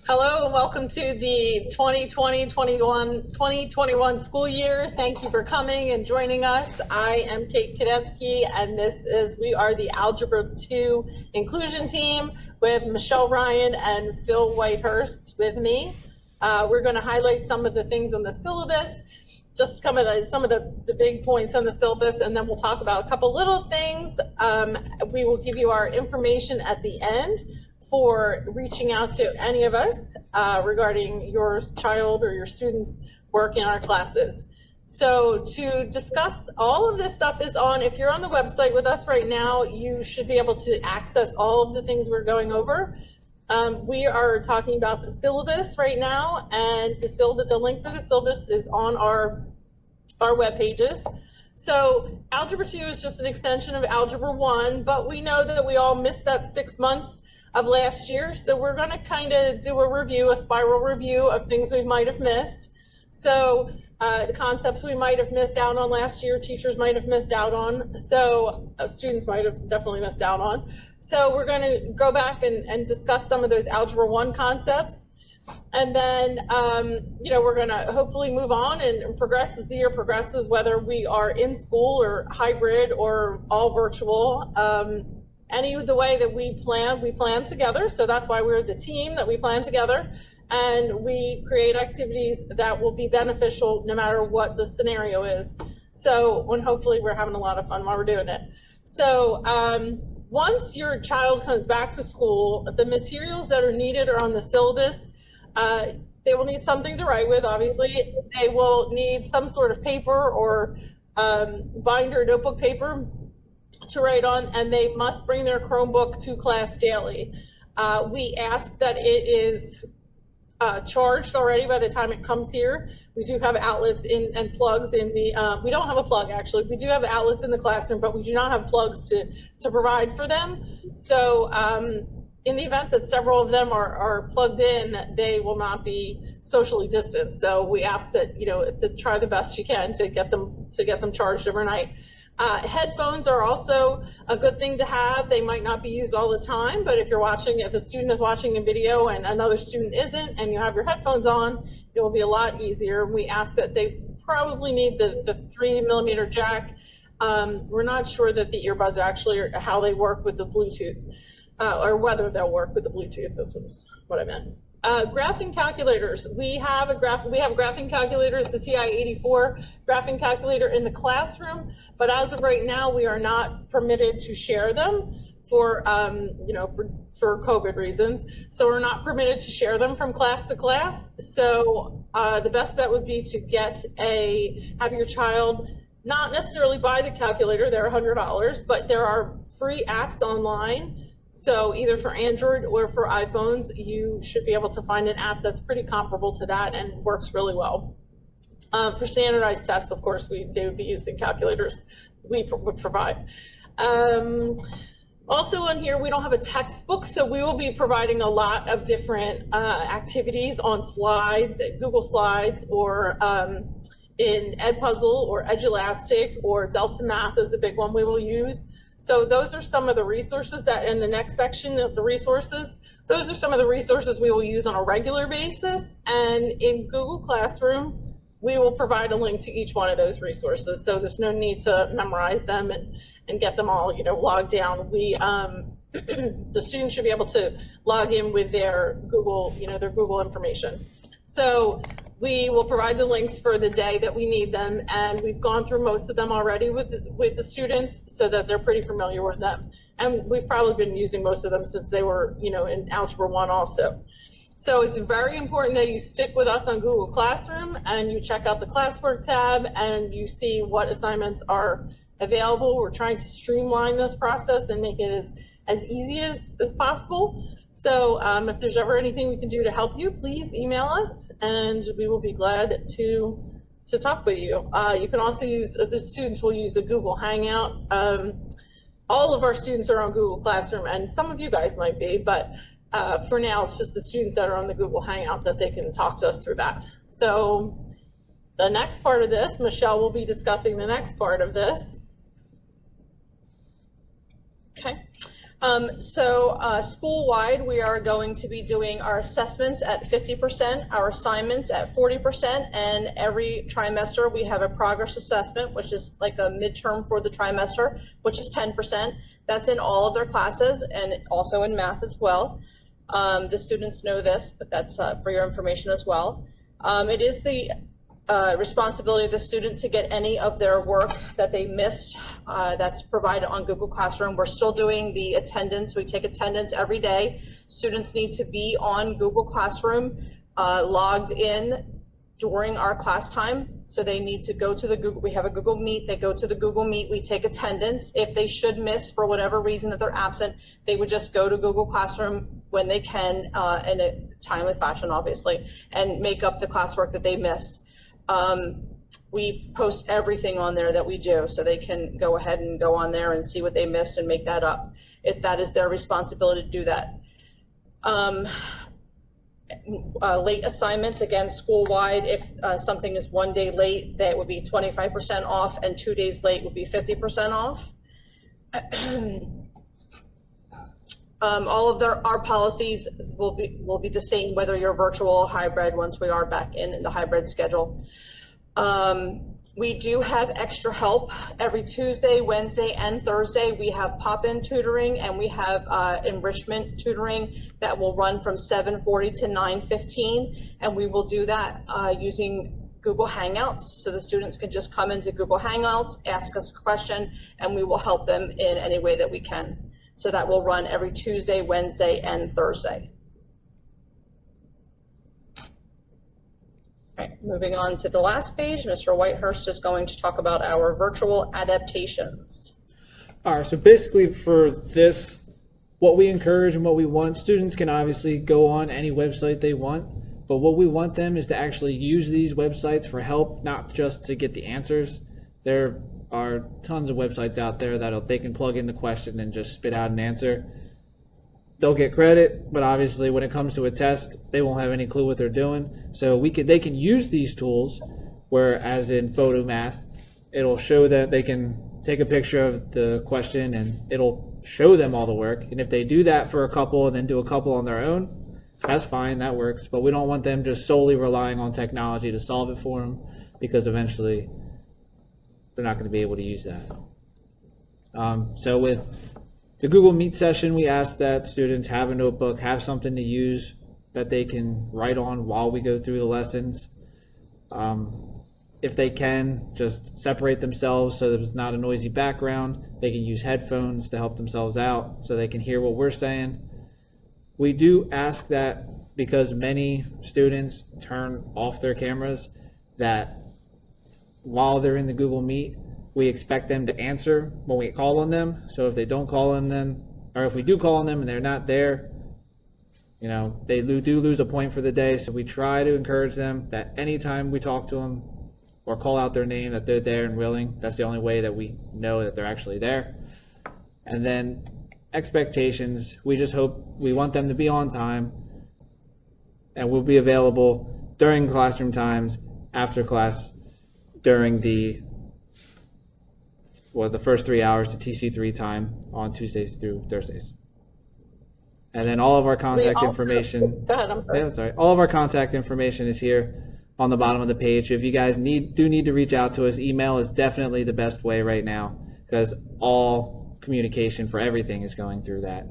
Hello and welcome to the 2020-2021 school year. Thank you for coming and joining us. I am Kate Kadetsky, and we are the Algebra 2 inclusion team with Michelle Ryan and Phil Whitehurst with me. We're going to highlight some of the things on the syllabus, just some of the big points on the syllabus, and then we'll talk about a couple little things. We will give you our information at the end for reaching out to any of us regarding your child or your students' work in our classes. So to discuss all of this stuff is on, if you're on the website with us right now, you should be able to access all of the things we're going over. We are talking about the syllabus right now, and the link for the syllabus is on our web pages. So Algebra 2 is just an extension of Algebra 1, but we know that we all missed that 6 months of last year. So we're going to kind of do a spiral review of things we might have missed. So the concepts we might have missed out on last year, teachers might have missed out on, so students might have definitely missed out on. So we're going to go back and discuss some of those Algebra 1 concepts. And then, we're going to hopefully move on and progress as the year progresses, whether we are in school or hybrid or all virtual. Any of the way that we plan together. So that's why we're the team, that we plan together, and we create activities that will be beneficial no matter what the scenario is. So when hopefully we're having a lot of fun while we're doing it. So once your child comes back to school, the materials that are needed are on the syllabus. They will need something to write with, obviously. They will need some sort of paper or binder, notebook paper to write on, and they must bring their Chromebook to class daily. We ask that it is charged already by the time it comes here. We do have outlets and plugs in the, we don't have a plug actually, we do have outlets in the classroom, but we do not have plugs to provide for them. So in the event that several of them are plugged in, they will not be socially distanced. So we ask that, try the best you can to get them charged overnight. Headphones are also a good thing to have. They might not be used all the time, but if a student is watching a video and another student isn't, and you have your headphones on, it will be a lot easier. We ask that they probably need the 3mm jack. We're not sure that the earbuds are how they work with the Bluetooth, or whether they'll work with the Bluetooth. This was what I meant. Graphing calculators. We have graphing calculators, the TI-84 graphing calculator in the classroom, but as of right now, we are not permitted to share them for COVID reasons. So we're not permitted to share them from class to class. So the best bet would be to have your child not necessarily buy the calculator. They're $100, but there are free apps online. So either for Android or for iPhones, you should be able to find an app that's pretty comparable to that and works really well. For standardized tests, of course, they would be using calculators we would provide. Also on here, we don't have a textbook, so we will be providing a lot of different activities on slides, Google Slides, or in Edpuzzle or Edulastic, or Delta Math is a big one we will use. So those are some of the resources that in the next section of the resources, those are some of the resources we will use on a regular basis. And in Google Classroom, we will provide a link to each one of those resources. So there's no need to memorize them and get them all, logged down. The students should be able to log in with their Google, their Google information. So we will provide the links for the day that we need them, and we've gone through most of them already with the students so that they're pretty familiar with them. And we've probably been using most of them since they were, in Algebra 1 also. So it's very important that you stick with us on Google Classroom and you check out the classwork tab and you see what assignments are available. We're trying to streamline this process and make it as easy as possible. So if there's ever anything we can do to help you, please email us and we will be glad to talk with you. You can also the students will use the Google Hangout. All of our students are on Google Classroom, and some of you guys might be, but for now it's just the students that are on the Google Hangout that they can talk to us through that. So the next part of this, Michelle will be discussing the next part of this. Okay. School-wide, we are going to be doing our assessments at 50%, our assignments at 40%, and every trimester we have a progress assessment, which is like a midterm for the trimester, which is 10%. That's in all of their classes and also in math as well. The students know this, but that's for your information as well. It is the responsibility of the student to get any of their work that they missed that's provided on Google Classroom. We're still doing the attendance. We take attendance every day. Students need to be on Google Classroom logged in during our class time. So they need to go to the Google, we have a Google Meet, they go to the Google Meet, we take attendance. If they should miss for whatever reason that they're absent, they would just go to Google Classroom when they can in a timely fashion, obviously, and make up the classwork that they miss. We post everything on there that we do, so they can go ahead and go on there and see what they missed and make that up, if that is their responsibility to do that. Late assignments, again, school-wide, if something is 1 day late, that would be 25% off, and 2 days late would be 50% off. All of our policies will be the same, whether you're virtual or hybrid, once we are back in the hybrid schedule. We do have extra help every Tuesday, Wednesday, and Thursday. We have pop-in tutoring, and we have enrichment tutoring that will run from 7:40 to 9:15, and we will do that using Google Hangouts. So the students can just come into Google Hangouts, ask us a question, and we will help them in any way that we can. So that will run every Tuesday, Wednesday, and Thursday. All right, moving on to the last page, Mr. Whitehurst is going to talk about our virtual adaptations. All right, so basically for this, what we encourage and what we want, students can obviously go on any website they want, but what we want them is to actually use these websites for help, not just to get the answers. There are tons of websites out there that they can plug in the question and just spit out an answer. They'll get credit, but obviously when it comes to a test, they won't have any clue what they're doing. So they can use these tools, whereas in Photomath, it'll show that they can take a picture of the question and it'll show them all the work. And if they do that for a couple and then do a couple on their own, that's fine, that works. But we don't want them just solely relying on technology to solve it for them, because eventually they're not going to be able to use that. So with the Google Meet session, we ask that students have a notebook, have something to use that they can write on while we go through the lessons. If they can, just separate themselves so there's not a noisy background. They can use headphones to help themselves out so they can hear what we're saying. We do ask that, because many students turn off their cameras, that while they're in the Google Meet, we expect them to answer when we call on them. So if they don't call on them, or if we do call on them and they're not there, they do lose a point for the day. So we try to encourage them that anytime we talk to them or call out their name, that they're there and willing. That's the only way that we know that they're actually there. And then expectations, we want them to be on time, and we'll be available during classroom times, after class, during the first 3 hours to TC3 time on Tuesdays through Thursdays. And then all of our contact information. Go ahead, I'm sorry. Yeah, sorry. All of our contact information is here on the bottom of the page. If you guys need to reach out to us, email is definitely the best way right now, because all communication for everything is going through that.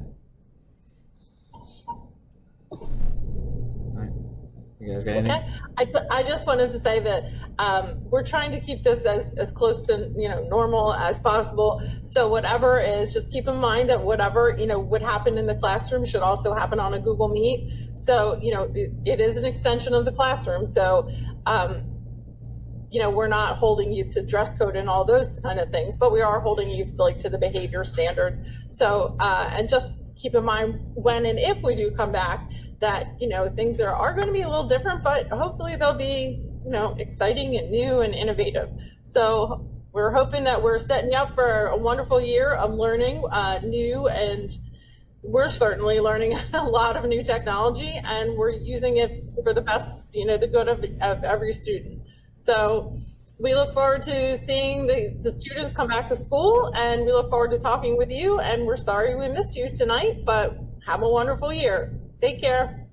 You guys got anything? Okay, I just wanted to say that we're trying to keep this as close to normal as possible. So whatever is, just keep in mind that whatever would happen in the classroom should also happen on a Google Meet. So it is an extension of the classroom. So we're not holding you to dress code and all those kind of things, but we are holding you to the behavior standard. So and just keep in mind when and if we do come back, that things are going to be a little different, but hopefully they'll be exciting and new and innovative. So we're hoping that we're setting you up for a wonderful year of learning new, and we're certainly learning a lot of new technology, and we're using it for the best, the good of every student. So we look forward to seeing the students come back to school, and we look forward to talking with you, and we're sorry we missed you tonight, but have a wonderful year. Take care.